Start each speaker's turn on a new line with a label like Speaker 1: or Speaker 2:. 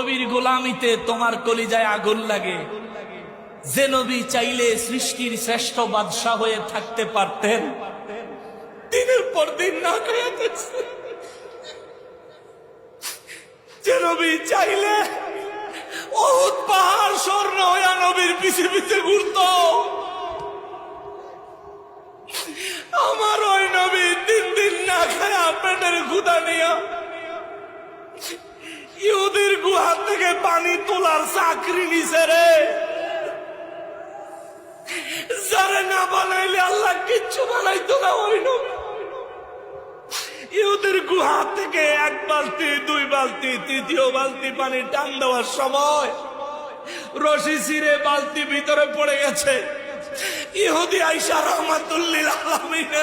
Speaker 1: নবীর গোলামিতে তোমার কলিজায় আগুন লাগে। যে নবী চাইলে সৃষ্টির শ্রেষ্ঠ বাদশাহ হয়ে থাকতে পারতেন, দিনের পর দিন না খেয়ে থাকছে। যে নবী চাইলে উহুদ পাহাড় স্বর্ণ হইয়া নবীর পিছে পিছে ঘুরত, আমার ওই নবী দিন দিন না খায় পেটের ক্ষুধা নিয়া ইহুদির গুহা থেকে পানি তোলার চাকরি নিছে রে। যারে না বানাইলে আল্লাহ কিচ্ছু বানাইতো না। ওই নবী ইহুদির গুহা থেকে এক বালতি, দুই বালতি, তৃতীয় বালতি পানি টান দেওয়ার সময় রশি ছিঁড়ে বালতি ভিতরে পড়ে গেছে। ইহুদি আইসা রহমাতুল লিল আলামিন